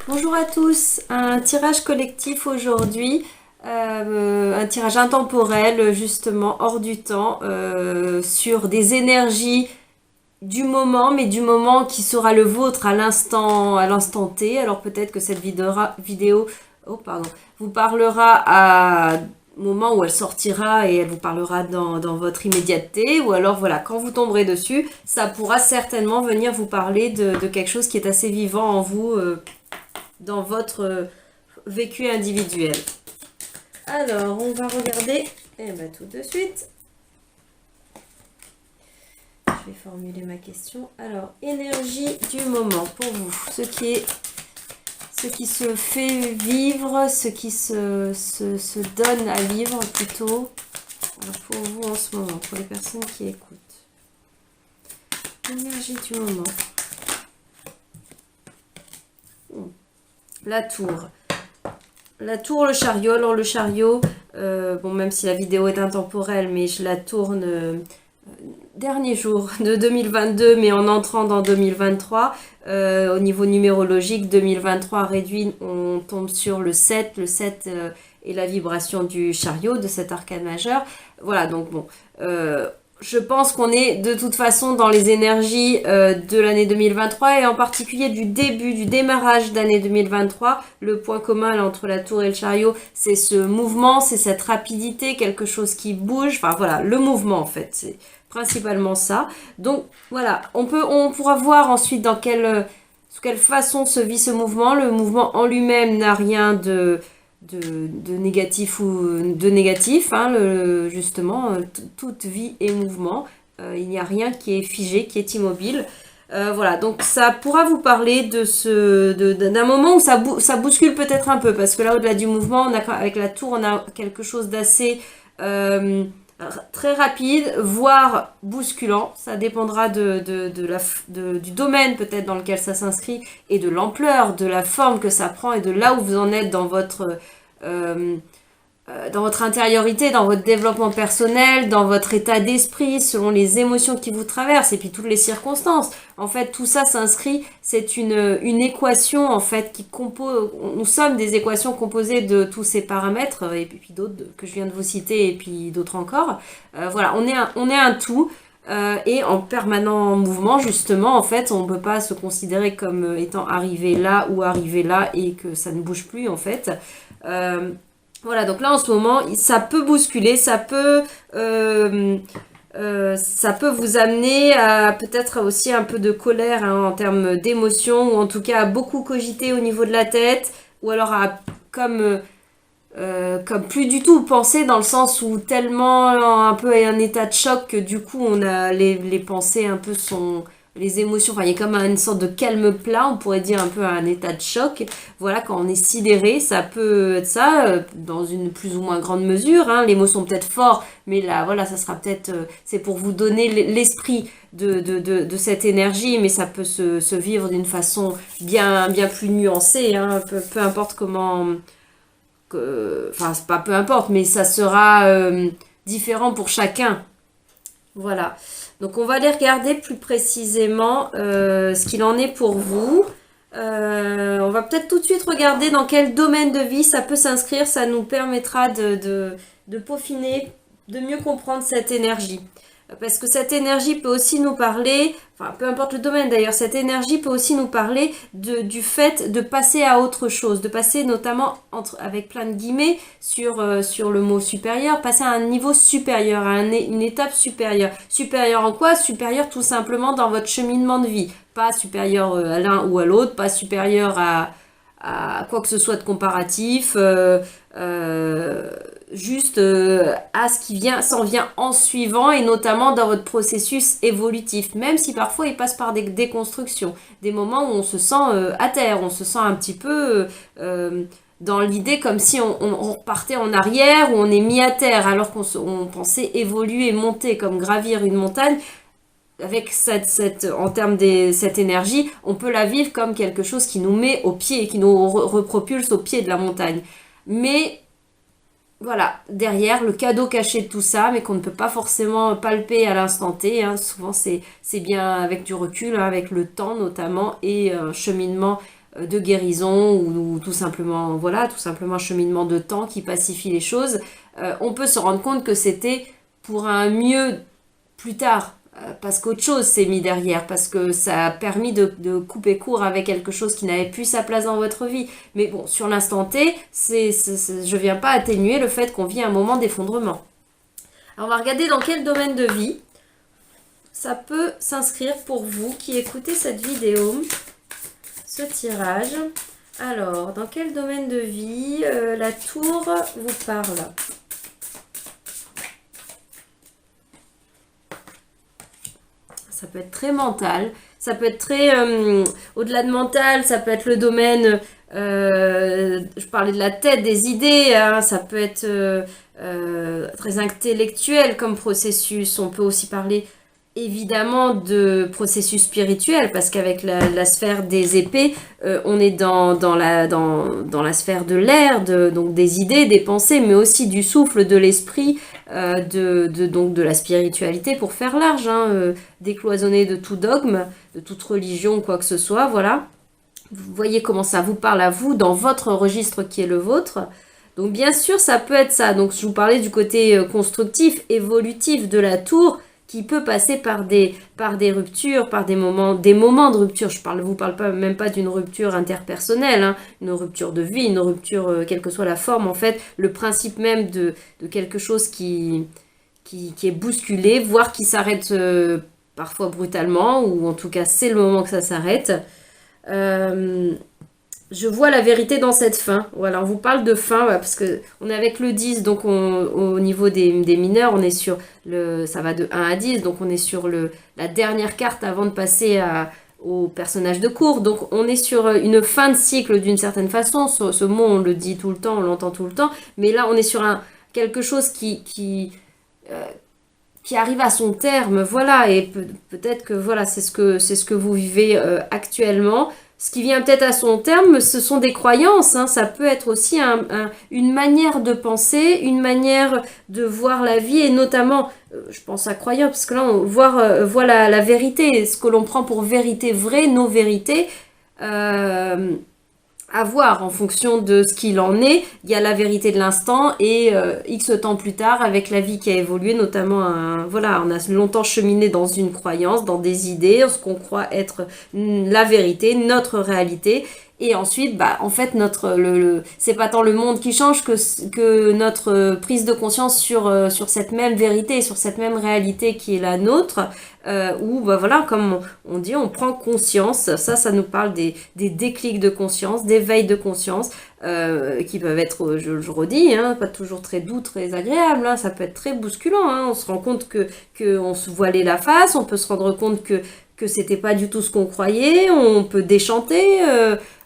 Bonjour à tous, un tirage collectif aujourd'hui, un tirage intemporel justement hors du temps sur des énergies du moment, mais du moment qui sera le vôtre à l'instant T. Alors peut-être que cette vidéo oh, pardon, vous parlera à moment où elle sortira et elle vous parlera dans votre immédiateté, ou alors voilà, quand vous tomberez dessus, ça pourra certainement venir vous parler de quelque chose qui est assez vivant en vous dans votre vécu individuel. Alors, on va regarder tout de suite. Je vais formuler ma question. Alors, énergie du moment pour vous. Ce qui se fait vivre, ce qui se donne à vivre plutôt. Alors, pour vous en ce moment, pour les personnes qui écoutent. Énergie du moment. La tour. La tour, le chariot. Alors le chariot, bon, même si la vidéo est intemporelle, mais je la tourne dernier jour de 2022, mais en entrant dans 2023. Au niveau numérologique, 2023 réduit, on tombe sur le 7. Le 7 est la vibration du chariot, de cet arcane majeur. Voilà, donc bon... je pense qu'on est de toute façon dans les énergies de l'année 2023 et en particulier du démarrage d'année 2023. Le point commun là, entre la tour et le chariot, c'est ce mouvement, c'est cette rapidité, quelque chose qui bouge. Enfin voilà, le mouvement en fait, c'est principalement ça. Donc voilà, on pourra voir ensuite sous quelle façon se vit ce mouvement. Le mouvement en lui-même n'a rien de négatif ou de négatif, hein, justement, toute vie est mouvement, il n'y a rien qui est figé, qui est immobile. Voilà, donc ça pourra vous parler d'un moment où ça bouscule peut-être un peu, parce que là, au-delà du mouvement, avec la tour, on a quelque chose d'assez très rapide, voire bousculant. Ça dépendra du domaine peut-être dans lequel ça s'inscrit et de l'ampleur, de la forme que ça prend et de là où vous en êtes euh, dans votre intériorité, dans votre développement personnel, dans votre état d'esprit, selon les émotions qui vous traversent et puis toutes les circonstances. En fait, tout ça s'inscrit, c'est une équation en fait qui compose. Nous sommes des équations composées de tous ces paramètres et puis d'autres que je viens de vous citer et puis d'autres encore. Voilà, on est un tout. Et en permanent mouvement, justement, en fait, on ne peut pas se considérer comme étant arrivé là ou arrivé là et que ça ne bouge plus, en fait. Voilà, donc là en ce moment, ça peut bousculer, ça peut vous amener à peut-être aussi un peu de colère hein, en termes d'émotion, ou en tout cas à beaucoup cogiter au niveau de la tête, ou alors à comme plus du tout penser dans le sens où tellement un peu un état de choc que du coup on a les pensées un peu sont les émotions, enfin il y a comme une sorte de calme plat, on pourrait dire un peu un état de choc. Voilà, quand on est sidéré, ça peut être ça, dans une plus ou moins grande mesure. Hein. L'émotion peut-être fort, mais là, voilà, ça sera peut-être, c'est pour vous donner l'esprit de cette énergie, mais ça peut se vivre d'une façon bien plus nuancée. Hein. Peu importe comment enfin c'est pas peu importe, mais ça sera différent pour chacun. Voilà. Donc on va aller regarder plus précisément ce qu'il en est pour vous. On va peut-être tout de suite regarder dans quel domaine de vie ça peut s'inscrire. Ça nous permettra de peaufiner, de mieux comprendre cette énergie. Parce que cette énergie peut aussi nous parler, enfin peu importe le domaine d'ailleurs, cette énergie peut aussi nous parler du fait de passer à autre chose, de passer notamment avec plein de guillemets sur le mot supérieur, passer à un niveau supérieur, à une étape supérieure. Supérieur en quoi? Supérieur tout simplement dans votre cheminement de vie. Pas supérieur à l'un ou à l'autre, pas supérieur à quoi que ce soit de comparatif, juste à ce qui s'en vient en suivant et notamment dans votre processus évolutif, même si parfois il passe par des déconstructions, des moments où on se sent à terre, on se sent un petit peu dans l'idée comme si on repartait en arrière ou on est mis à terre alors qu'on pensait évoluer, monter, comme gravir une montagne. Avec en termes de cette énergie, on peut la vivre comme quelque chose qui nous met au pied, qui nous repropulse au pied de la montagne. Mais voilà, derrière, le cadeau caché de tout ça, mais qu'on ne peut pas forcément palper à l'instant T. Hein. Souvent, c'est bien avec du recul, hein, avec le temps notamment, et un cheminement de guérison ou tout simplement, voilà, tout simplement un cheminement de temps qui pacifie les choses, on peut se rendre compte que c'était pour un mieux plus tard. Parce qu'autre chose s'est mis derrière, parce que ça a permis de couper court avec quelque chose qui n'avait plus sa place dans votre vie. Mais bon, sur l'instant T, je viens pas atténuer le fait qu'on vit un moment d'effondrement. Alors on va regarder dans quel domaine de vie ça peut s'inscrire pour vous qui écoutez cette vidéo, ce tirage. Alors, dans quel domaine de vie la tour vous parle ? Ça peut être très mental, ça peut être très au-delà de mental, ça peut être le domaine, je parlais de la tête, des idées, hein, ça peut être très intellectuel comme processus. On peut aussi parler évidemment de processus spirituel, parce qu'avec la sphère des épées, on est dans la sphère de l'air, donc des idées, des pensées, mais aussi du souffle, de l'esprit, donc de la spiritualité pour faire large, hein, décloisonner de tout dogme, de toute religion, quoi que ce soit, voilà. Vous voyez comment ça vous parle à vous, dans votre registre qui est le vôtre. Donc bien sûr, ça peut être ça. Donc je vous parlais du côté constructif, évolutif de la tour, qui peut passer par des ruptures, par des moments de rupture. Vous parle pas, même pas d'une rupture interpersonnelle, hein, une rupture de vie, une rupture, quelle que soit la forme, en fait, le principe même de quelque chose qui est bousculé, voire qui s'arrête parfois brutalement, ou en tout cas c'est le moment que ça s'arrête. Je vois la vérité dans cette fin. Voilà, on vous parle de fin, parce que on est avec le 10, donc au niveau des mineurs, on est sur ça va de 1 à 10, donc on est sur la dernière carte avant de passer au personnage de cours. Donc on est sur une fin de cycle d'une certaine façon. Ce mot, on le dit tout le temps, on l'entend tout le temps, mais là on est sur quelque chose qui arrive à son terme, voilà, et peut-être que voilà, c'est ce que vous vivez actuellement. Ce qui vient peut-être à son terme, ce sont des croyances, hein. Ça peut être aussi une manière de penser, une manière de voir la vie, et notamment, je pense à croyance, parce que là, on voit la vérité, ce que l'on prend pour vérité vraie, nos vérités, à voir en fonction de ce qu'il en est. Il y a la vérité de l'instant et X temps plus tard, avec la vie qui a évolué, notamment, voilà, on a longtemps cheminé dans une croyance, dans des idées, ce qu'on croit être la vérité, notre réalité. Et ensuite, en fait, c'est pas tant le monde qui change que notre prise de conscience sur cette même vérité, sur cette même réalité qui est la nôtre, où, voilà, comme on dit, on prend conscience. Ça nous parle des déclics de conscience, d'éveil de conscience, qui peuvent être, je redis, hein, pas toujours très doux, très agréables, hein, ça peut être très bousculant, hein. On se rend compte que on se voilait la face, on peut se rendre compte que c'était pas du tout ce qu'on croyait, on peut déchanter,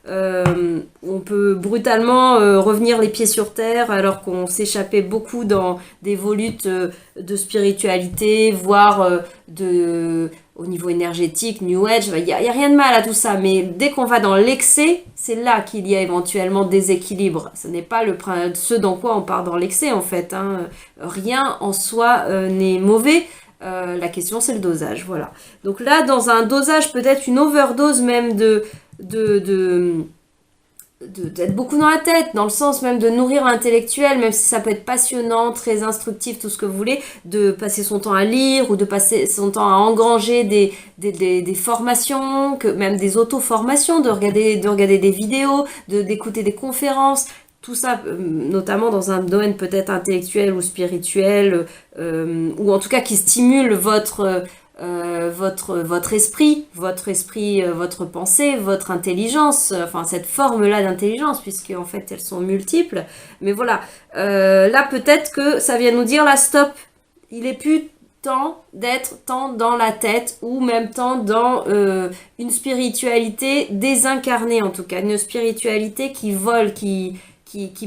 on peut brutalement revenir les pieds sur terre alors qu'on s'échappait beaucoup dans des volutes de spiritualité, voire au niveau énergétique, New Age. Il y a rien de mal à tout ça, mais dès qu'on va dans l'excès, c'est là qu'il y a éventuellement déséquilibre. Ce n'est pas ce dans quoi on part dans l'excès, en fait, hein. Rien en soi n'est mauvais. La question, c'est le dosage, voilà. Donc là, dans un dosage, peut-être une overdose même d'être beaucoup dans la tête, dans le sens même de nourrir l'intellectuel, même si ça peut être passionnant, très instructif, tout ce que vous voulez, de passer son temps à lire ou de passer son temps à engranger des formations, même des auto-formations, de regarder des vidéos, d'écouter des conférences. Tout ça, notamment dans un domaine peut-être intellectuel ou spirituel, ou en tout cas qui stimule votre esprit, votre pensée, votre intelligence, enfin cette forme-là d'intelligence, puisque en fait elles sont multiples. Mais voilà, là peut-être que ça vient nous dire là stop, il est plus temps d'être tant dans la tête ou même tant dans une spiritualité désincarnée, en tout cas une spiritualité qui vole, qui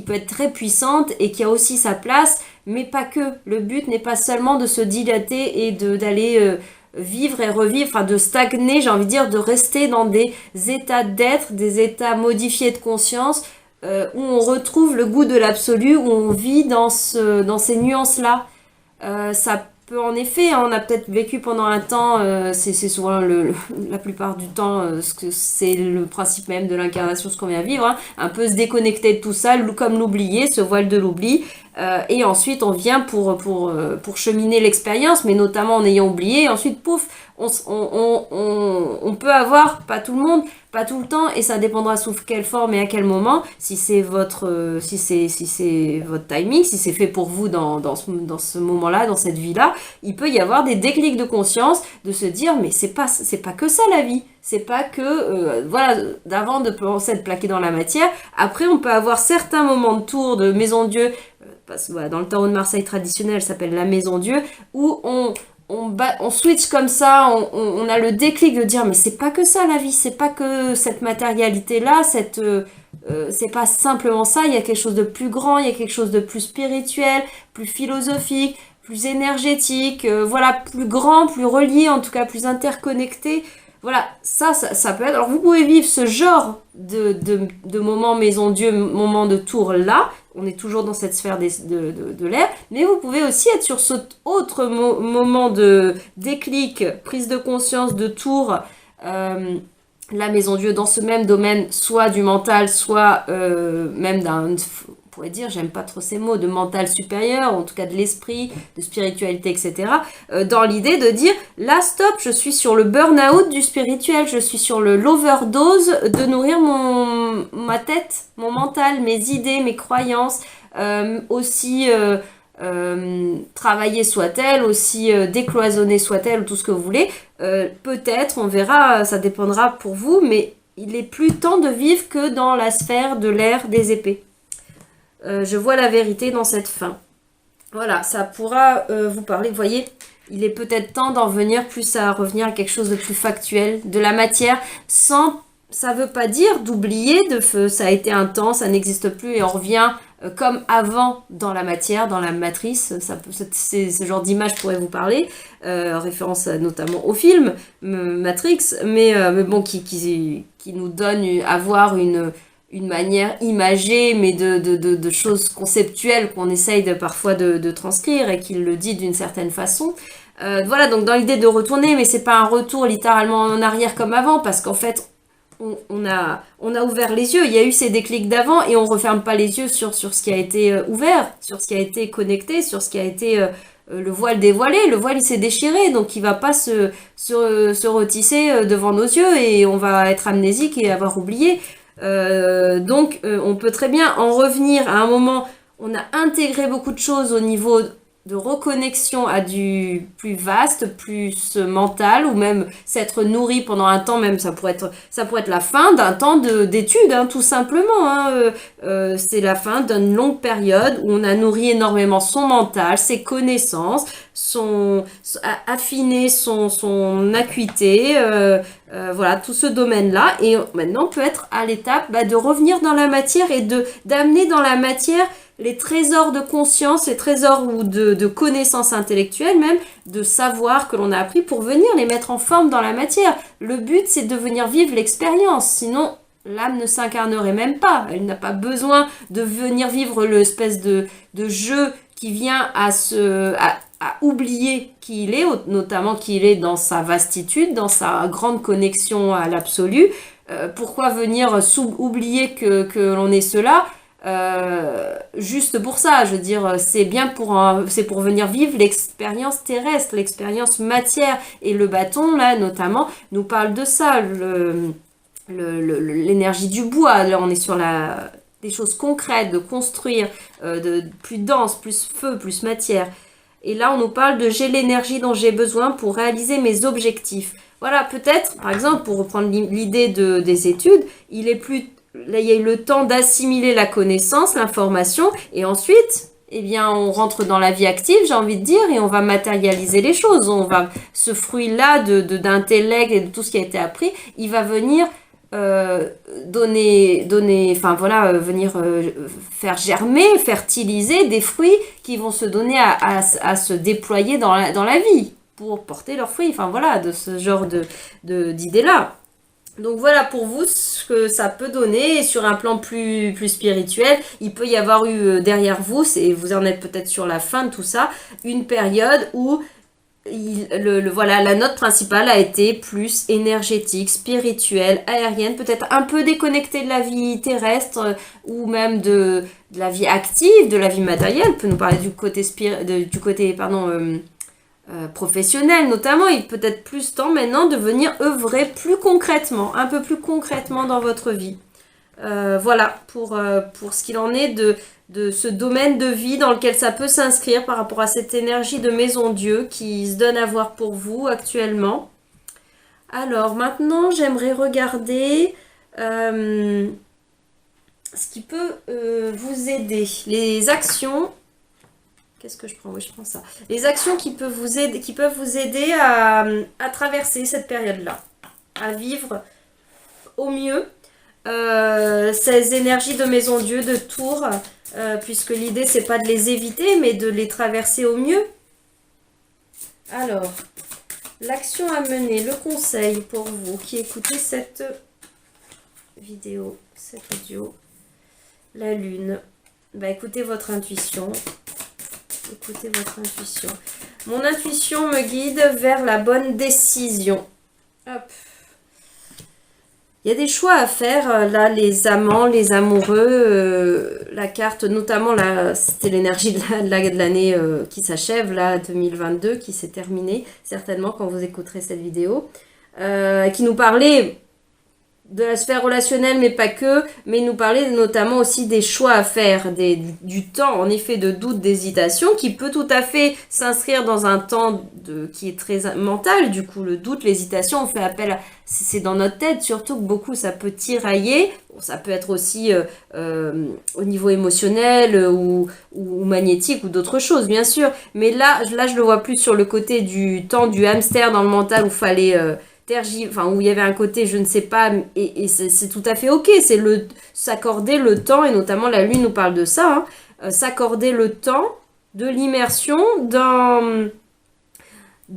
peut être très puissante et qui a aussi sa place, mais pas que. Le but n'est pas seulement de se dilater et d'aller vivre et revivre, enfin de stagner, j'ai envie de dire, de rester dans des états d'être, des états modifiés de conscience, où on retrouve le goût de l'absolu, où on vit dans ces nuances-là. Ça peut en effet, hein, on a peut-être vécu pendant un temps, c'est souvent la plupart du temps ce que c'est le principe même de l'incarnation, ce qu'on vient vivre, hein, un peu se déconnecter de tout ça, comme l'oublier, ce voile de l'oubli, et ensuite on vient pour cheminer l'expérience, mais notamment en ayant oublié, et ensuite pouf, on peut avoir, pas tout le monde, pas tout le temps, et ça dépendra sous quelle forme et à quel moment, si c'est votre timing, si c'est fait pour vous dans ce moment-là, dans cette vie-là, il peut y avoir des déclics de conscience, de se dire, mais c'est pas que ça la vie, c'est pas que, voilà, d'avant de penser être plaqué dans la matière, après on peut avoir certains moments de tour de Maison Dieu, parce que voilà, dans le tarot de Marseille traditionnel, ça s'appelle la Maison Dieu, où on switch comme ça, on a le déclic de dire mais c'est pas que ça la vie, c'est pas que cette matérialité-là, c'est pas simplement ça, il y a quelque chose de plus grand, il y a quelque chose de plus spirituel, plus philosophique, plus énergétique, voilà, plus grand, plus relié, en tout cas plus interconnecté. Voilà, ça peut être... Alors vous pouvez vivre ce genre de moment Maison Dieu, moment de tour là, on est toujours dans cette sphère de l'air, mais vous pouvez aussi être sur cet autre moment de déclic, prise de conscience, de tour, la Maison Dieu dans ce même domaine, soit du mental, soit même on pourrait dire, j'aime pas trop ces mots, de mental supérieur, en tout cas de l'esprit, de spiritualité, etc. Dans l'idée de dire, là, stop, je suis sur le burn-out du spirituel, je suis sur l'overdose de nourrir ma tête, mon mental, mes idées, mes croyances, aussi travailler soit-elle, aussi décloisonner soit-elle, tout ce que vous voulez. Peut-être, on verra, ça dépendra pour vous, mais il est plus temps de vivre que dans la sphère de l'ère des épées. Je vois la vérité dans cette fin. Voilà, ça pourra vous parler. Vous voyez, il est peut-être temps d'en venir plus à revenir à quelque chose de plus factuel, de la matière, sans... Ça veut pas dire d'oublier, ça a été un temps, ça n'existe plus et on revient comme avant dans la matière, dans la matrice. Ce genre d'image pourrait vous parler, référence notamment au film Matrix, mais bon, qui nous donne à voir une manière imagée, mais de choses conceptuelles qu'on essaye parfois de transcrire et qu'il le dit d'une certaine façon. Voilà, donc dans l'idée de retourner, mais c'est pas un retour littéralement en arrière comme avant, parce qu'en fait, on a ouvert les yeux, il y a eu ces déclics d'avant et on referme pas les yeux sur ce qui a été ouvert, sur ce qui a été connecté, sur ce qui a été le voile dévoilé. Le voile il s'est déchiré, donc il va pas se retisser devant nos yeux et on va être amnésique et avoir oublié. Donc on peut très bien en revenir à un moment, on a intégré beaucoup de choses au niveau de reconnexion à du plus vaste, plus mental, ou même s'être nourri pendant un temps, même ça pourrait être la fin d'un temps d'études, hein, tout simplement. Hein. C'est la fin d'une longue période où on a nourri énormément son mental, ses connaissances, affiné son acuité, voilà, tout ce domaine-là. Et maintenant, on peut être à l'étape de revenir dans la matière et d'amener dans la matière les trésors de conscience, les trésors ou de connaissances intellectuelles même, de savoir que l'on a appris pour venir les mettre en forme dans la matière. Le but, c'est de venir vivre l'expérience, sinon l'âme ne s'incarnerait même pas. Elle n'a pas besoin de venir vivre l'espèce de jeu qui vient à oublier qui il est, notamment qui il est dans sa vastitude, dans sa grande connexion à l'absolu. Pourquoi venir oublier que l'on est cela ? Juste pour ça, je veux dire, c'est pour venir vivre l'expérience terrestre, l'expérience matière, et le bâton là notamment nous parle de ça, l'énergie du bois. Là on est sur des choses concrètes, de construire, de plus dense, plus feu, plus matière. Et là on nous parle de j'ai l'énergie dont j'ai besoin pour réaliser mes objectifs. Voilà, peut-être, par exemple, pour reprendre l'idée des études, là, il y a eu le temps d'assimiler la connaissance, l'information, et ensuite, eh bien, on rentre dans la vie active, j'ai envie de dire, et on va matérialiser les choses. Ce fruit-là d'intellect et de tout ce qui a été appris, il va venir venir faire germer, fertiliser des fruits qui vont se donner à se déployer dans la vie pour porter leurs fruits. Enfin voilà, de ce genre d'idées-là. Donc voilà pour vous ce que ça peut donner. Et sur un plan plus spirituel, il peut y avoir eu derrière vous, vous en êtes peut-être sur la fin de tout ça, une période où voilà, la note principale a été plus énergétique, spirituelle, aérienne, peut-être un peu déconnectée de la vie terrestre ou même de la vie active, de la vie matérielle. Peut nous parler du côté, professionnel notamment. Il peut être plus temps maintenant de venir œuvrer plus concrètement, un peu plus concrètement dans votre vie. Voilà pour ce qu'il en est de ce domaine de vie dans lequel ça peut s'inscrire par rapport à cette énergie de maison Dieu qui se donne à voir pour vous actuellement. Alors maintenant, j'aimerais regarder ce qui peut vous aider. Les actions. Qu'est-ce que je prends? Oui, je prends ça. Les actions qui peuvent vous aider à traverser cette période-là, à vivre au mieux ces énergies de maison Dieu, de tour, puisque l'idée c'est pas de les éviter, mais de les traverser au mieux. Alors, l'action à mener, le conseil pour vous qui écoutez cette vidéo, cet audio, la lune, écoutez votre intuition. Écoutez votre intuition. Mon intuition me guide vers la bonne décision. Hop. Il y a des choix à faire, là, les amants, les amoureux, la carte, notamment, là, c'était l'énergie de l'année qui s'achève, là, 2022, qui s'est terminée, certainement, quand vous écouterez cette vidéo, qui nous parlait de la sphère relationnelle, mais pas que, mais il nous parlait notamment aussi des choix à faire, du temps, en effet, de doute, d'hésitation, qui peut tout à fait s'inscrire dans un temps qui est très mental, du coup, le doute, l'hésitation, on fait appel c'est dans notre tête, surtout que beaucoup, ça peut tirailler, ça peut être aussi au niveau émotionnel ou magnétique ou d'autres choses, bien sûr, mais là, je le vois plus sur le côté du temps du hamster dans le mental où il fallait... où il y avait un côté je ne sais pas et c'est tout à fait ok, c'est s'accorder le temps, et notamment la lune nous parle de ça, s'accorder le temps de l'immersion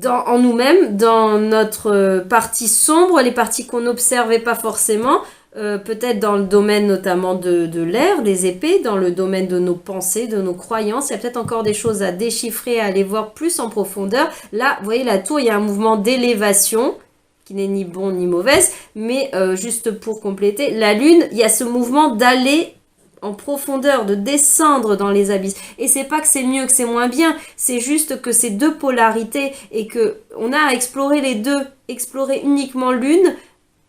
en nous-mêmes, dans notre partie sombre, les parties qu'on n'observait pas forcément, peut-être dans le domaine notamment de l'air, des épées, dans le domaine de nos pensées, de nos croyances. Il y a peut-être encore des choses à déchiffrer, à aller voir plus en profondeur. Là, vous voyez la tour, il y a un mouvement d'élévation qui n'est ni bon ni mauvaise, mais juste pour compléter, la lune, il y a ce mouvement d'aller en profondeur, de descendre dans les abysses. Et c'est pas que c'est mieux, que c'est moins bien, c'est juste que c'est deux polarités et que on a à explorer les deux, explorer uniquement l'une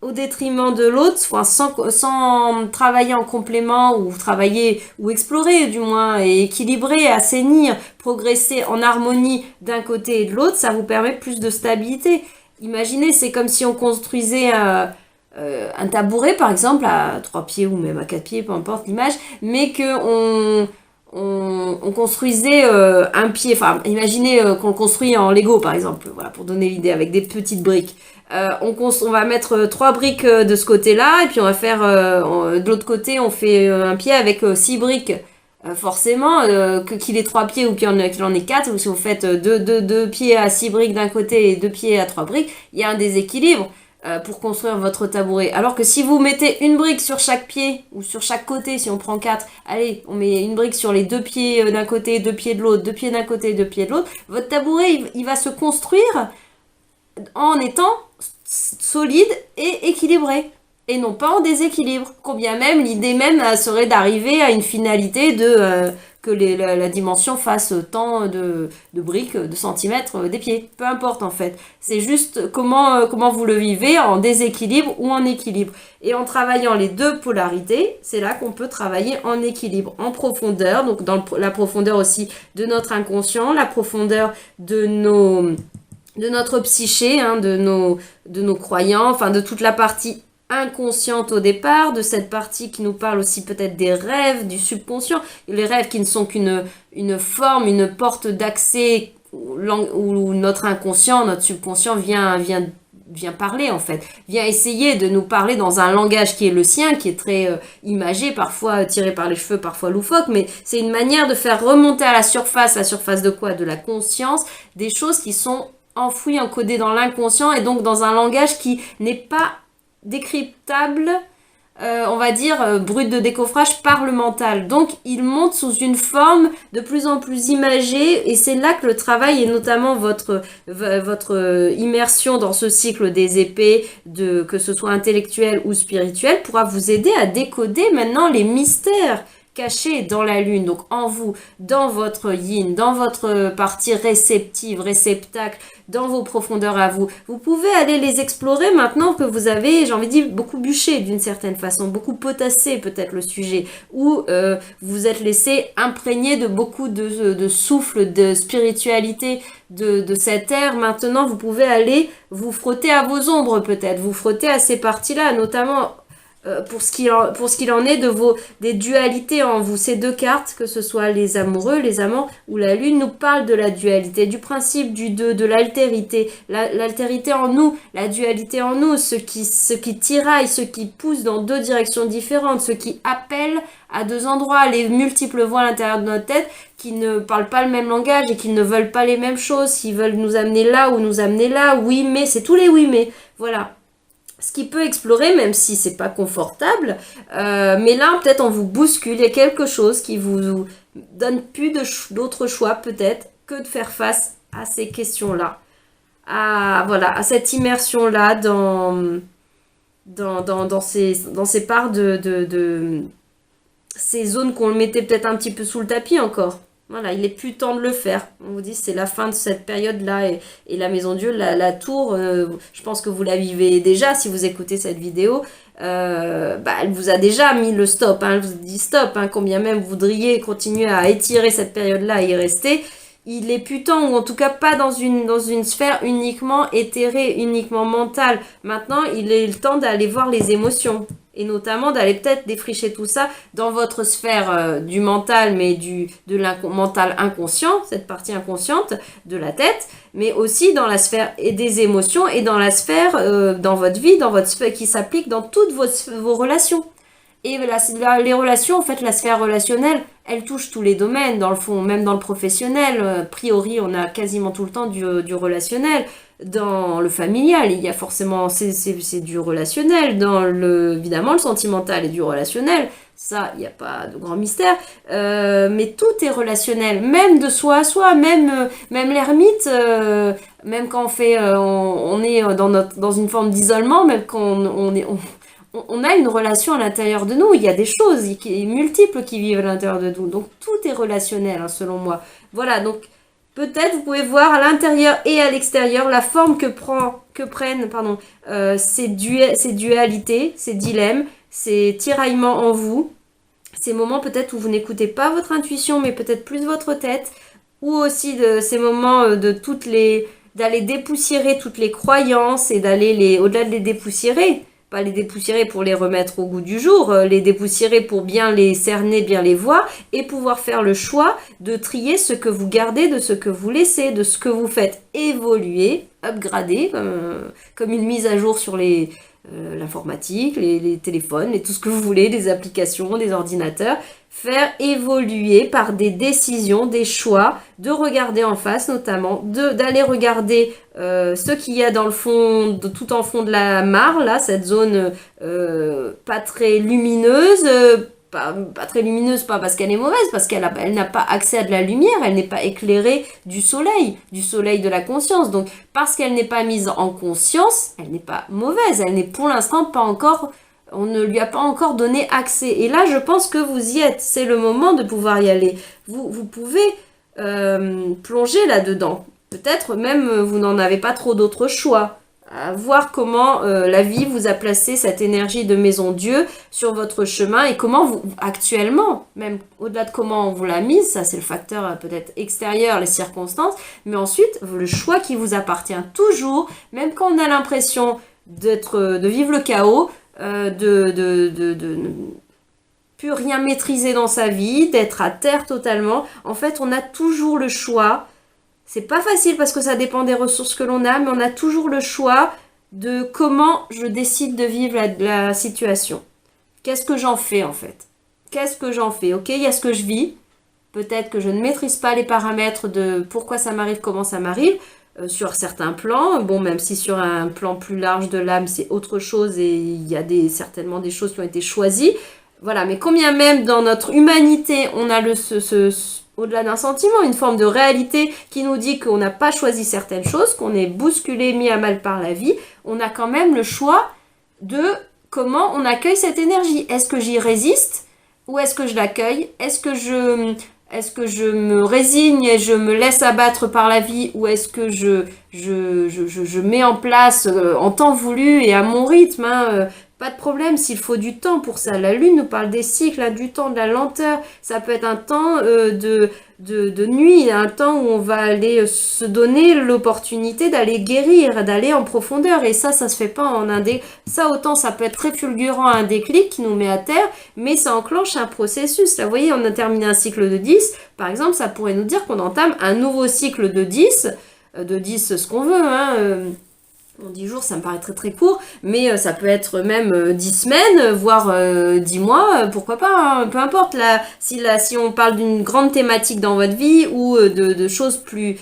au détriment de l'autre, sans travailler en complément ou travailler ou explorer du moins et équilibrer, assainir, progresser en harmonie d'un côté et de l'autre, ça vous permet plus de stabilité. Imaginez, c'est comme si on construisait un tabouret, par exemple, à 3 pieds ou même à 4 pieds, peu importe l'image, mais qu'on on construisait un pied, enfin, imaginez qu'on le construit en Lego, par exemple, voilà, pour donner l'idée, avec des petites briques. On va mettre 3 briques de ce côté-là, et puis on va faire, de l'autre côté, on fait un pied avec 6 briques. Forcément, qu'il ait 3 pieds ou qu'il en ait 4, ou si vous faites 2 pieds à 6 briques d'un côté et 2 pieds à 3 briques, il y a un déséquilibre pour construire votre tabouret. Alors que si vous mettez une brique sur chaque pied, ou sur chaque côté, si on prend 4, allez, on met une brique sur les 2 pieds d'un côté, 2 pieds de l'autre, 2 pieds d'un côté, 2 pieds de l'autre, votre tabouret, il va se construire en étant solide et équilibré. Et non pas en déséquilibre. Combien même, l'idée même serait d'arriver à une finalité que la dimension fasse tant de briques, de centimètres des pieds. Peu importe en fait. C'est juste comment vous le vivez, en déséquilibre ou en équilibre. Et en travaillant les deux polarités, c'est là qu'on peut travailler en équilibre, en profondeur. Donc dans la profondeur aussi de notre inconscient, la profondeur de notre psyché, de nos croyants, enfin de toute la partie inconsciente au départ, de cette partie qui nous parle aussi peut-être des rêves, du subconscient, les rêves qui ne sont qu'une forme, une porte d'accès où notre inconscient, notre subconscient vient parler en fait, vient essayer de nous parler dans un langage qui est le sien, qui est très imagé, parfois tiré par les cheveux, parfois loufoque, mais c'est une manière de faire remonter à la surface de quoi? De la conscience, des choses qui sont enfouies, encodées dans l'inconscient et donc dans un langage qui n'est pas décryptable on va dire, brut de décoffrage par le mental. Donc, il monte sous une forme de plus en plus imagée et c'est là que le travail et notamment votre immersion dans ce cycle des épées, que ce soit intellectuel ou spirituel, pourra vous aider à décoder maintenant les mystères cachés dans la lune, donc en vous, dans votre yin, dans votre partie réceptive, réceptacle, dans vos profondeurs à vous. Vous pouvez aller les explorer maintenant que vous avez, j'ai envie de dire, beaucoup bûché d'une certaine façon, beaucoup potassé peut-être le sujet, ou vous êtes laissé imprégner de beaucoup de souffle, de spiritualité de cette ère. Maintenant, vous pouvez aller vous frotter à vos ombres peut-être, vous frotter à ces parties-là, notamment pour ce qu'il en est des dualités en vous. Ces deux cartes, que ce soit les amoureux, les amants ou la lune, nous parlent de la dualité, du principe du deux, de l'altérité, l'altérité en nous, la dualité en nous, ce qui tiraille, ce qui pousse dans deux directions différentes, ce qui appelle à deux endroits, les multiples voix à l'intérieur de notre tête qui ne parlent pas le même langage et qui ne veulent pas les mêmes choses, qui veulent nous amener là ou nous amener là, oui mais, c'est tous les oui mais, voilà. Ce qui peut explorer, même si c'est pas confortable, mais là peut-être on vous bouscule, il y a quelque chose qui vous donne plus d'autres choix peut-être que de faire face à ces questions-là, à cette immersion-là dans ces parts de ces zones qu'on mettait peut-être un petit peu sous le tapis encore. Voilà, il est plus temps de le faire. On vous dit, c'est la fin de cette période-là et la Maison Dieu, la tour, je pense que vous la vivez déjà si vous écoutez cette vidéo. Elle vous a déjà mis le stop, hein, elle vous dit stop, hein, combien même vous voudriez continuer à étirer cette période-là et y rester. Il est plus temps, ou en tout cas pas dans une sphère uniquement éthérée, uniquement mentale. Maintenant, il est le temps d'aller voir les émotions. Et notamment d'aller peut-être défricher tout ça dans votre sphère du mental, mais de mental inconscient, cette partie inconsciente de la tête, mais aussi dans la sphère des émotions et dans la sphère dans votre vie, dans votre sphère qui s'applique dans toutes vos relations. Et les relations, en fait, la sphère relationnelle, elle touche tous les domaines, dans le fond, même dans le professionnel. A priori, on a quasiment tout le temps du relationnel. Dans le familial, il y a forcément, c'est du relationnel. Évidemment, le sentimental est du relationnel. Ça, il n'y a pas de grand mystère. Mais tout est relationnel, même de soi à soi, même l'ermite, même quand on est dans une forme d'isolement, même quand on a une relation à l'intérieur de nous, il y a des choses multiples qui vivent à l'intérieur de nous. Donc tout est relationnel, hein, selon moi. Voilà, donc peut-être vous pouvez voir à l'intérieur et à l'extérieur la forme que prennent ces dualités, ces dilemmes, ces tiraillements en vous, ces moments peut-être où vous n'écoutez pas votre intuition, mais peut-être plus votre tête, ou aussi de ces moments d'aller dépoussiérer toutes les croyances et d'aller au-delà de les dépoussiérer, pas les dépoussiérer pour les remettre au goût du jour, les dépoussiérer pour bien les cerner, bien les voir et pouvoir faire le choix de trier ce que vous gardez de ce que vous laissez, de ce que vous faites évoluer, upgrader, comme une mise à jour sur l'informatique, les téléphones, et tout ce que vous voulez, les applications, les ordinateurs, faire évoluer par des décisions, des choix, de regarder en face notamment, d'aller regarder ce qu'il y a dans le fond, tout en fond de la mare, là, cette zone pas très lumineuse, pas très lumineuse, pas parce qu'elle est mauvaise, parce qu'elle n'a pas accès à de la lumière, elle n'est pas éclairée du soleil de la conscience. Donc, parce qu'elle n'est pas mise en conscience, elle n'est pas mauvaise, elle n'est pour l'instant pas encore, on ne lui a pas encore donné accès. Et là, je pense que vous y êtes, c'est le moment de pouvoir y aller. Vous pouvez plonger là-dedans. Peut-être même vous n'en avez pas trop d'autres choix. À voir comment la vie vous a placé cette énergie de Maison Dieu sur votre chemin et comment vous, actuellement, même au-delà de comment on vous l'a mise, ça c'est le facteur peut-être extérieur, les circonstances, mais ensuite le choix qui vous appartient toujours, même quand on a l'impression de vivre le chaos, de plus rien maîtriser dans sa vie, d'être à terre totalement, en fait on a toujours le choix. C'est pas facile parce que ça dépend des ressources que l'on a, mais on a toujours le choix de comment je décide de vivre la situation. Qu'est-ce que j'en fais en fait? Qu'est-ce que j'en fais? Ok, il y a ce que je vis. Peut-être que je ne maîtrise pas les paramètres de pourquoi ça m'arrive, comment ça m'arrive. sur certains plans. Bon, même si sur un plan plus large de l'âme, c'est autre chose et il y a certainement des choses qui ont été choisies. Voilà, mais combien même dans notre humanité, on a au-delà d'un sentiment, une forme de réalité qui nous dit qu'on n'a pas choisi certaines choses, qu'on est bousculé, mis à mal par la vie, on a quand même le choix de comment on accueille cette énergie. Est-ce que j'y résiste ou est-ce que je l'accueille? Est-ce que je me résigne et je me laisse abattre par la vie ou est-ce que je mets en place en temps voulu et à mon rythme, pas de problème s'il faut du temps pour ça. La lune nous parle des cycles, hein, du temps, de la lenteur. Ça peut être un temps de nuit, un temps où on va aller se donner l'opportunité d'aller guérir, d'aller en profondeur. Et ça se fait pas en un déclic. Ça, autant ça peut être très fulgurant, un déclic qui nous met à terre, mais ça enclenche un processus. Là, vous voyez, on a terminé un cycle de 10. Par exemple, ça pourrait nous dire qu'on entame un nouveau cycle de 10, ce qu'on veut, En 10 jours, ça me paraît très très court, mais ça peut être même 10 semaines, voire 10 mois, pourquoi pas, peu importe. Si on parle d'une grande thématique dans votre vie ou de choses plus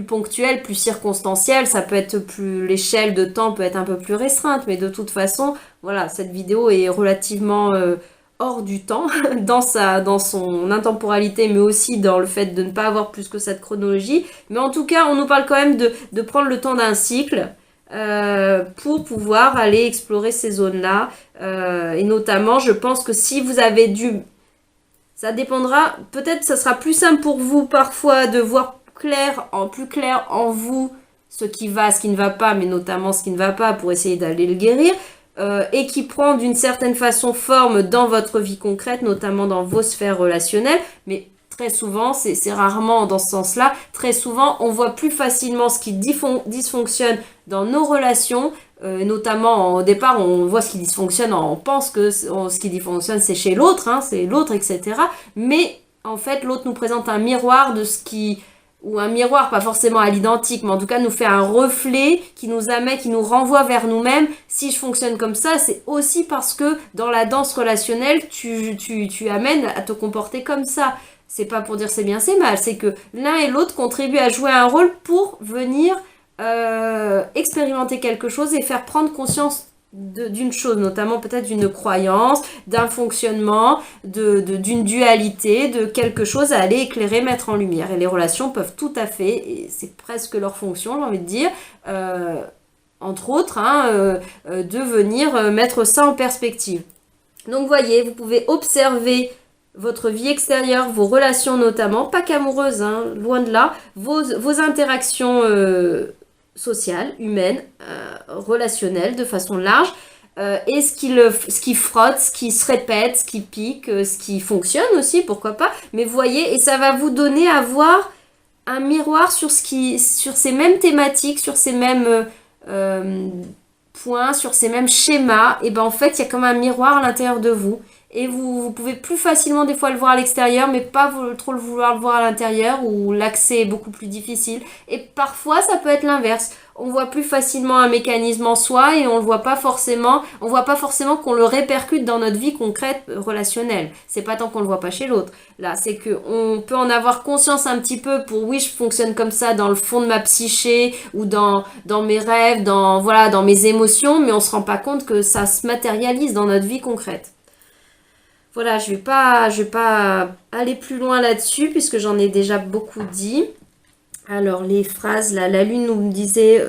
ponctuelles, plus circonstancielles, ça peut être l'échelle de temps peut être un peu plus restreinte, mais de toute façon, voilà, cette vidéo est relativement hors du temps, dans son intemporalité, mais aussi dans le fait de ne pas avoir plus que cette chronologie. Mais en tout cas, on nous parle quand même de prendre le temps d'un cycle, pour pouvoir aller explorer ces zones-là. Et notamment, je pense que si vous avez ça dépendra, peut-être ça sera plus simple pour vous parfois de voir plus clair en vous ce qui va, ce qui ne va pas, mais notamment ce qui ne va pas pour essayer d'aller le guérir. Et qui prend d'une certaine façon forme dans votre vie concrète, notamment dans vos sphères relationnelles, mais très souvent, c'est rarement dans ce sens-là, très souvent, on voit plus facilement ce qui dysfonctionne dans nos relations, notamment au départ, on voit ce qui dysfonctionne, on pense que ce qui dysfonctionne, c'est chez l'autre, c'est l'autre, etc. Mais en fait, l'autre nous présente un miroir de ou un miroir, pas forcément à l'identique, mais en tout cas nous fait un reflet qui nous amène, qui nous renvoie vers nous-mêmes. Si je fonctionne comme ça, c'est aussi parce que dans la danse relationnelle, tu amènes à te comporter comme ça. C'est pas pour dire c'est bien, c'est mal, c'est que l'un et l'autre contribuent à jouer un rôle pour venir expérimenter quelque chose et faire prendre conscience d'une chose, notamment peut-être d'une croyance, d'un fonctionnement, d'une dualité, de quelque chose à aller éclairer, mettre en lumière. Et les relations peuvent tout à fait, et c'est presque leur fonction, j'ai envie de dire, entre autres, de venir mettre ça en perspective. Donc voyez, vous pouvez observer votre vie extérieure, vos relations notamment, pas qu'amoureuses, loin de là, vos interactions sociales, humaines, relationnelles de façon large, et ce qui frotte, ce qui se répète, ce qui pique, ce qui fonctionne aussi, pourquoi pas, mais voyez, et ça va vous donner à voir un miroir sur ces mêmes thématiques, sur ces mêmes points, sur ces mêmes schémas, et ben en fait, il y a comme un miroir à l'intérieur de vous. Et vous pouvez plus facilement des fois le voir à l'extérieur, mais pas trop vouloir le voir à l'intérieur, où l'accès est beaucoup plus difficile. Et parfois, ça peut être l'inverse. On voit plus facilement un mécanisme en soi et on voit pas forcément qu'on le répercute dans notre vie concrète relationnelle. C'est pas tant qu'on le voit pas chez l'autre. Là, c'est que on peut en avoir conscience un petit peu pour oui, je fonctionne comme ça dans le fond de ma psyché ou dans mes rêves, dans mes émotions, mais on se rend pas compte que ça se matérialise dans notre vie concrète. Voilà, je vais pas aller plus loin là-dessus puisque j'en ai déjà beaucoup dit. Alors, les phrases, là, la lune nous disait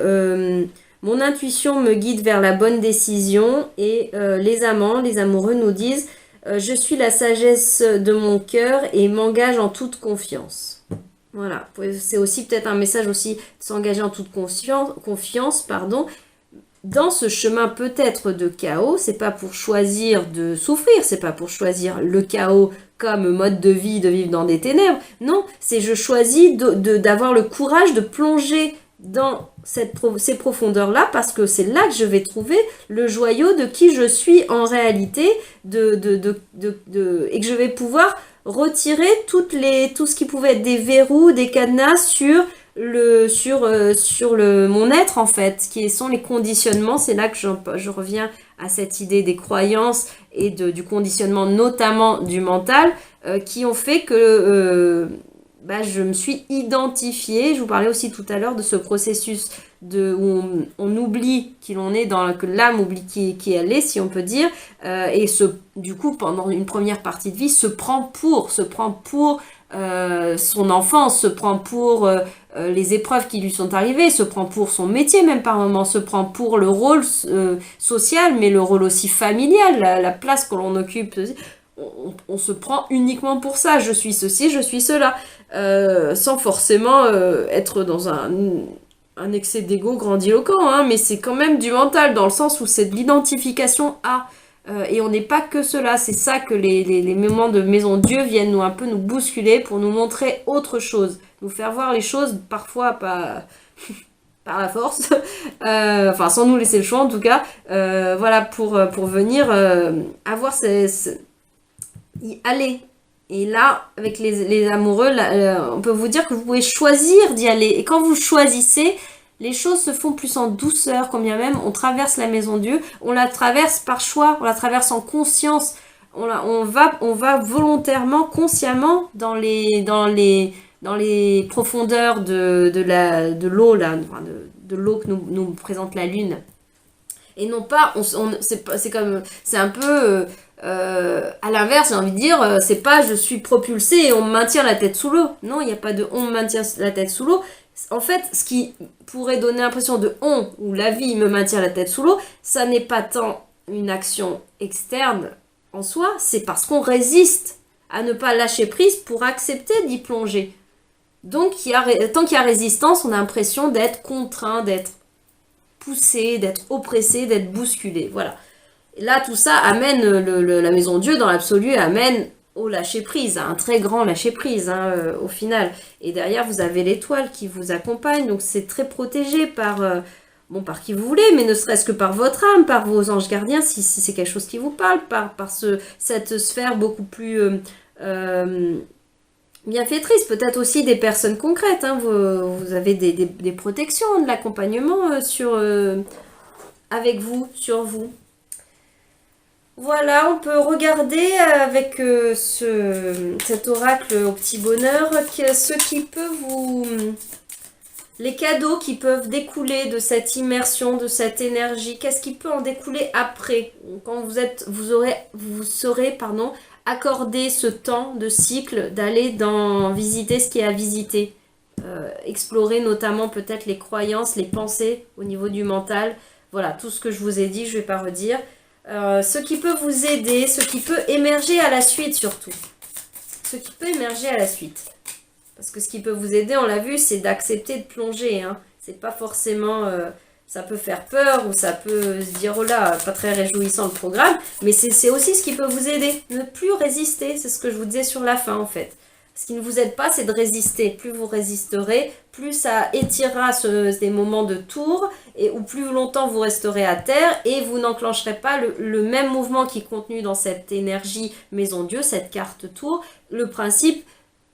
mon intuition me guide vers la bonne décision. Et les amants, les amoureux nous disent je suis la sagesse de mon cœur et m'engage en toute confiance. Voilà, c'est aussi peut-être un message aussi de s'engager en toute confiance, dans ce chemin peut-être de chaos. C'est pas pour choisir de souffrir, c'est pas pour choisir le chaos comme mode de vie, de vivre dans des ténèbres. Non, c'est je choisis d'avoir le courage de plonger dans ces profondeurs-là parce que c'est là que je vais trouver le joyau de qui je suis en réalité et que je vais pouvoir retirer tout ce qui pouvait être des verrous, des cadenas sur mon être en fait, qui sont les conditionnements. C'est là que je reviens à cette idée des croyances et du conditionnement notamment du mental qui ont fait que bah, je me suis identifiée. Je vous parlais aussi tout à l'heure de ce processus où on oublie qui l'on est, que l'âme oublie qui elle est, si on peut dire, et du coup, pendant une première partie de vie, se prend pour son enfance, se prend pour les épreuves qui lui sont arrivées, se prend pour son métier même par moments, se prend pour le rôle social, mais le rôle aussi familial, la place que l'on occupe. On se prend uniquement pour ça, je suis ceci, je suis cela, sans forcément être dans un excès d'ego grandiloquent, hein, mais c'est quand même du mental, dans le sens où c'est de l'identification à... et on n'est pas que cela, c'est ça que les moments de Maison Dieu viennent un peu nous bousculer pour nous montrer autre chose, nous faire voir les choses parfois pas par la force, enfin sans nous laisser le choix en tout cas, voilà, pour venir avoir y aller. Et là, avec les amoureux, on peut vous dire que vous pouvez choisir d'y aller. Et quand vous choisissez, les choses se font plus en douceur, quand bien même on traverse la Maison Dieu. On la traverse par choix, on la traverse en conscience. On va volontairement, consciemment dans les profondeurs de l'eau, là, de l'eau que nous présente la Lune. Et non pas, c'est un peu... à l'inverse, j'ai envie de dire, c'est pas je suis propulsé et on me maintient la tête sous l'eau. Non, il n'y a pas de on me maintient la tête sous l'eau. En fait, ce qui pourrait donner l'impression de on, ou la vie me maintient la tête sous l'eau, ça n'est pas tant une action externe en soi, c'est parce qu'on résiste à ne pas lâcher prise pour accepter d'y plonger. Donc, tant qu'il y a résistance, on a l'impression d'être contraint, d'être poussé, d'être oppressé, d'être bousculé. Voilà. Et là, tout ça amène la Maison Dieu, dans l'absolu, amène au lâcher-prise, à un très grand lâcher-prise, hein, au final. Et derrière, vous avez l'étoile qui vous accompagne, donc c'est très protégé par qui vous voulez, mais ne serait-ce que par votre âme, par vos anges gardiens, si c'est quelque chose qui vous parle, par cette sphère beaucoup plus bienfaitrice, peut-être aussi des personnes concrètes, hein, vous avez des protections, de l'accompagnement avec vous, sur vous. Voilà, on peut regarder avec cet oracle au petit bonheur ce qui peut les cadeaux qui peuvent découler de cette immersion, de cette énergie. Qu'est-ce qui peut en découler après, quand vous serez accordé ce temps de cycle d'aller visiter ce qui est à visiter, explorer notamment peut-être les croyances, les pensées au niveau du mental. Voilà, tout ce que je vous ai dit, je ne vais pas redire. Ce qui peut vous aider, ce qui peut émerger à la suite surtout. Ce qui peut émerger à la suite. Parce que ce qui peut vous aider, on l'a vu, c'est d'accepter de plonger. Hein. C'est pas forcément... ça peut faire peur ou ça peut se dire, oh là, pas très réjouissant le programme. Mais c'est aussi ce qui peut vous aider. Ne plus résister, c'est ce que je vous disais sur la fin en fait. Ce qui ne vous aide pas, c'est de résister. Plus vous résisterez, plus ça étirera ces moments de tour, ou plus longtemps vous resterez à terre, et vous n'enclencherez pas le même mouvement qui est contenu dans cette énergie Maison Dieu, cette carte tour, le principe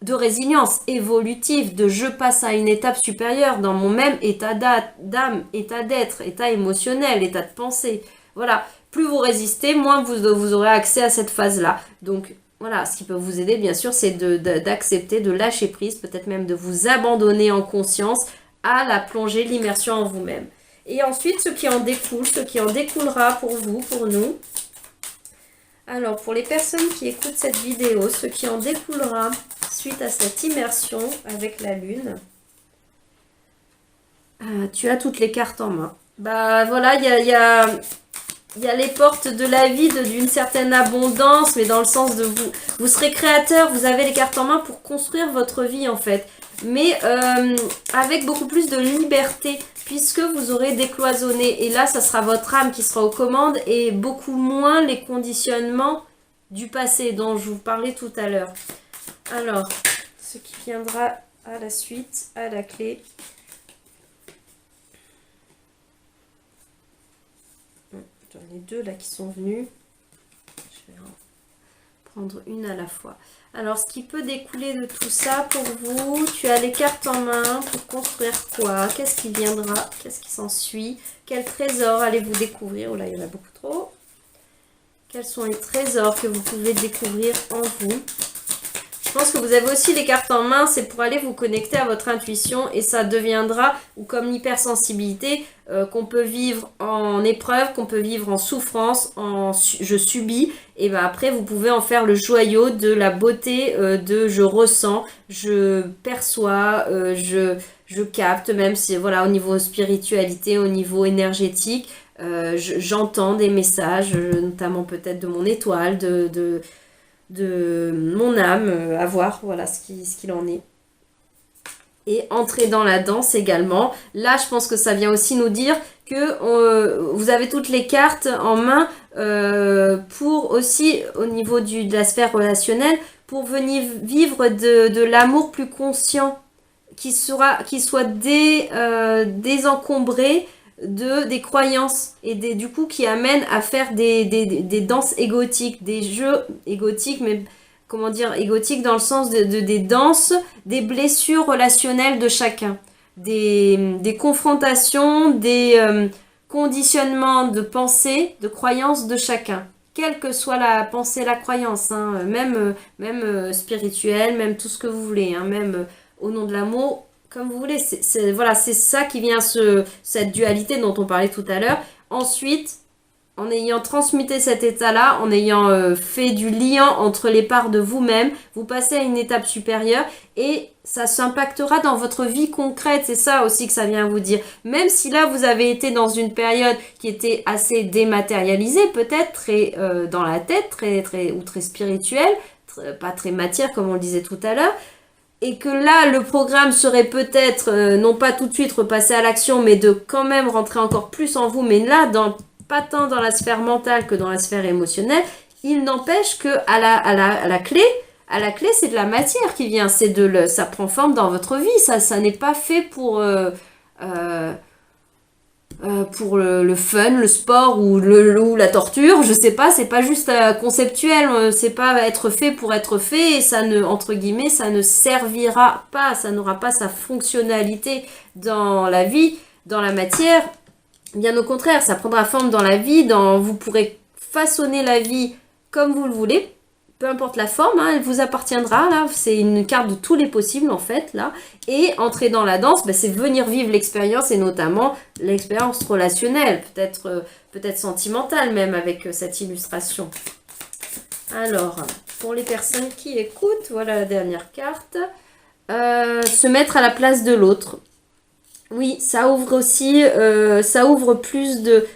de résilience évolutive, de je passe à une étape supérieure dans mon même état d'âme, état d'être, état émotionnel, état de pensée. Voilà, plus vous résistez, moins vous aurez accès à cette phase-là. Donc, voilà, ce qui peut vous aider, bien sûr, c'est d'accepter, de lâcher prise, peut-être même de vous abandonner en conscience à la plongée, l'immersion en vous-même. Et ensuite, ce qui en découlera pour vous, pour nous. Alors, pour les personnes qui écoutent cette vidéo, ce qui en découlera suite à cette immersion avec la Lune. Tu as toutes les cartes en main. Bah voilà, il y a les portes de la vie, d'une certaine abondance, mais dans le sens de vous serez créateur, vous avez les cartes en main pour construire votre vie en fait. Mais avec beaucoup plus de liberté, puisque vous aurez décloisonné. Et là, ça sera votre âme qui sera aux commandes et beaucoup moins les conditionnements du passé dont je vous parlais tout à l'heure. Alors, ce qui viendra à la suite, à la clé. J'en ai deux là qui sont venus. Je vais en prendre une à la fois. Alors, ce qui peut découler de tout ça pour vous, tu as les cartes en main pour construire quoi? Qu'est-ce qui viendra? Qu'est-ce qui s'ensuit? Quel trésor allez-vous découvrir? Oh là, il y en a beaucoup trop. Quels sont les trésors que vous pouvez découvrir en vous? Je pense que vous avez aussi les cartes en main, c'est pour aller vous connecter à votre intuition et ça deviendra, ou comme l'hypersensibilité, qu'on peut vivre en épreuve, qu'on peut vivre en souffrance, je subis, et ben après vous pouvez en faire le joyau de la beauté de je ressens, je perçois, je capte, même si voilà, au niveau spiritualité, au niveau énergétique, j'entends des messages, notamment peut-être de mon étoile, de mon âme, à voir, voilà ce qu'il en est. Et entrer dans la danse également. Là, je pense que ça vient aussi nous dire que vous avez toutes les cartes en main pour aussi, au niveau de la sphère relationnelle, pour venir vivre de l'amour plus conscient, qui soit désencombré des croyances et du coup qui amène à faire des danses égotiques, des jeux égotiques, mais comment dire, égotiques dans le sens des danses, des blessures relationnelles de chacun, des confrontations, des conditionnements de pensée, de croyances de chacun. Quelle que soit la pensée, la croyance, hein, même spirituelle, même tout ce que vous voulez, hein, même au nom de l'amour, comme vous voulez. Voilà, c'est ça qui vient, cette dualité dont on parlait tout à l'heure. Ensuite, en ayant transmuté cet état-là, en ayant fait du lien entre les parts de vous-même, vous passez à une étape supérieure et ça s'impactera dans votre vie concrète. C'est ça aussi que ça vient vous dire. Même si là, vous avez été dans une période qui était assez dématérialisée, peut-être très dans la tête, ou très spirituelle, pas très matière comme on le disait tout à l'heure, et que là, le programme serait peut-être, non pas tout de suite repasser à l'action, mais de quand même rentrer encore plus en vous, mais là, pas tant dans la sphère mentale que dans la sphère émotionnelle, il n'empêche que à la clé, c'est de la matière qui vient, ça prend forme dans votre vie, ça n'est pas fait pour le fun, le sport ou la torture, je sais pas, c'est pas juste conceptuel, c'est pas être fait pour être fait, et ça ne, entre guillemets, ça ne servira pas, ça n'aura pas sa fonctionnalité dans la vie, dans la matière. Bien au contraire, ça prendra forme dans la vie, vous pourrez façonner la vie comme vous le voulez, peu importe la forme, hein, elle vous appartiendra, là, c'est une carte de tous les possibles en fait, là, et entrer dans la danse, c'est venir vivre l'expérience, et notamment l'expérience relationnelle, peut-être sentimentale même, avec cette illustration. Alors, pour les personnes qui écoutent, voilà la dernière carte, se mettre à la place de l'autre. Oui, ça ouvre aussi, ça ouvre plus de...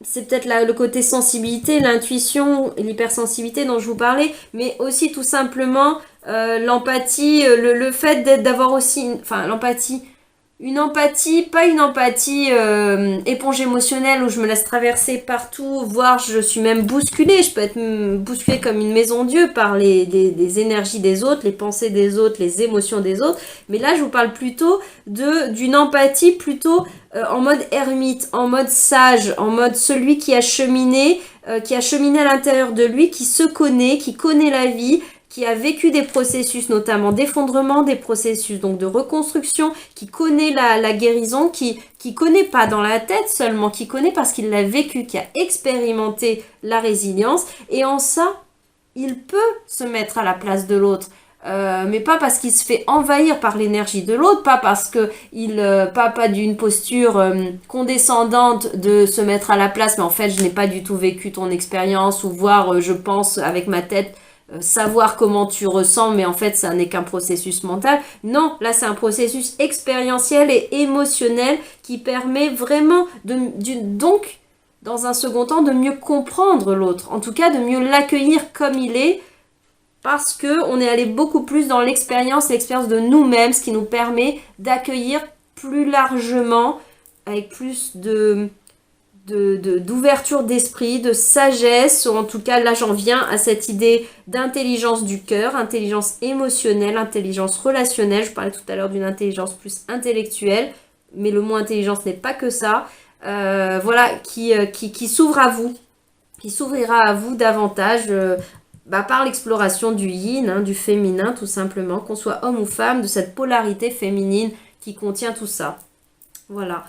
C'est peut-être le côté sensibilité, l'intuition, l'hypersensibilité dont je vous parlais, mais aussi tout simplement l'empathie, le fait d'avoir aussi... Enfin, l'empathie... Une empathie, pas une empathie éponge émotionnelle où je me laisse traverser partout, voire je suis même bousculée, je peux être bousculée comme une maison Dieu par les énergies des autres, les pensées des autres, les émotions des autres. Mais là, je vous parle plutôt d'une empathie plutôt en mode ermite, en mode sage, en mode celui qui a cheminé à l'intérieur de lui, qui se connaît, qui connaît la vie, qui a vécu des processus notamment d'effondrement, des processus donc de reconstruction, qui connaît la guérison, qui connaît pas dans la tête seulement, qui connaît parce qu'il l'a vécu, qui a expérimenté la résilience, et en ça, il peut se mettre à la place de l'autre. Mais pas parce qu'il se fait envahir par l'énergie de l'autre, pas parce que pas d'une posture condescendante de se mettre à la place, mais en fait je n'ai pas du tout vécu ton expérience, ou voire je pense avec ma tête savoir comment tu ressens, mais en fait ça n'est qu'un processus mental. Non, là c'est un processus expérientiel et émotionnel qui permet vraiment donc dans un second temps de mieux comprendre l'autre, en tout cas de mieux l'accueillir comme il est, parce que on est allé beaucoup plus dans l'expérience de nous-mêmes, ce qui nous permet d'accueillir plus largement, avec plus d'ouverture d'esprit, de sagesse, ou en tout cas là j'en viens à cette idée d'intelligence du cœur, intelligence émotionnelle, intelligence relationnelle. Je parlais tout à l'heure d'une intelligence plus intellectuelle, mais le mot intelligence n'est pas que ça, voilà, qui s'ouvre à vous, qui s'ouvrira à vous davantage par l'exploration du yin, hein, du féminin tout simplement, qu'on soit homme ou femme, de cette polarité féminine qui contient tout ça. Voilà.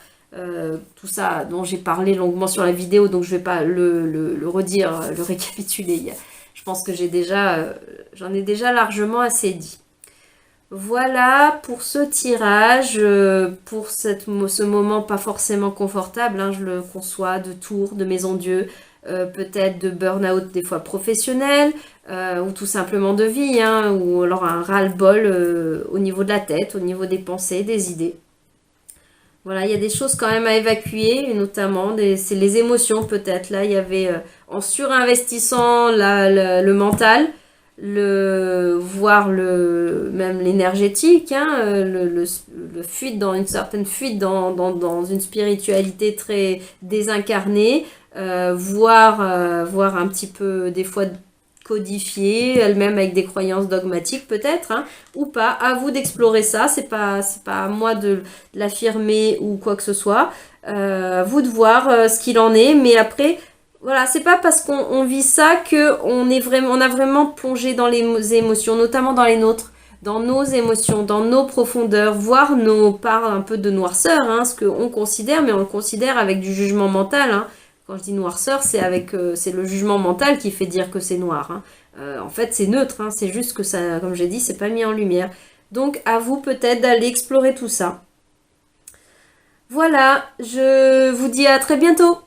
Tout ça dont j'ai parlé longuement sur la vidéo, donc je ne vais pas le redire, le récapituler. Je pense que j'en ai déjà largement assez dit. Voilà pour ce tirage, pour ce moment pas forcément confortable, hein, je le conçois, de tour, de maison Dieu, peut-être de burn-out des fois professionnel, ou tout simplement de vie, hein, ou alors un ras-le-bol au niveau de la tête, au niveau des pensées, des idées. Voilà, il y a des choses quand même à évacuer, et notamment c'est les émotions peut-être. Là, il y avait en surinvestissant le mental, voire même l'énergétique, hein, le fuite dans une certaine fuite dans une spiritualité très désincarnée, voire un petit peu des fois codifiée, elle-même avec des croyances dogmatiques peut-être, hein, ou pas. À vous d'explorer ça, c'est pas à moi de l'affirmer ou quoi que ce soit. Vous de voir ce qu'il en est, mais après, voilà, c'est pas parce qu'on vit ça que on a vraiment plongé dans les émotions, notamment dans les nôtres, dans nos émotions, dans nos profondeurs, voir nos parts un peu de noirceur, hein, ce qu'on considère, mais on le considère avec du jugement mental, hein. Quand je dis noirceur, c'est le jugement mental qui fait dire que c'est noir, hein. En fait, c'est neutre, hein, c'est juste que ça, comme j'ai dit, c'est pas mis en lumière. Donc, à vous peut-être d'aller explorer tout ça. Voilà, je vous dis à très bientôt.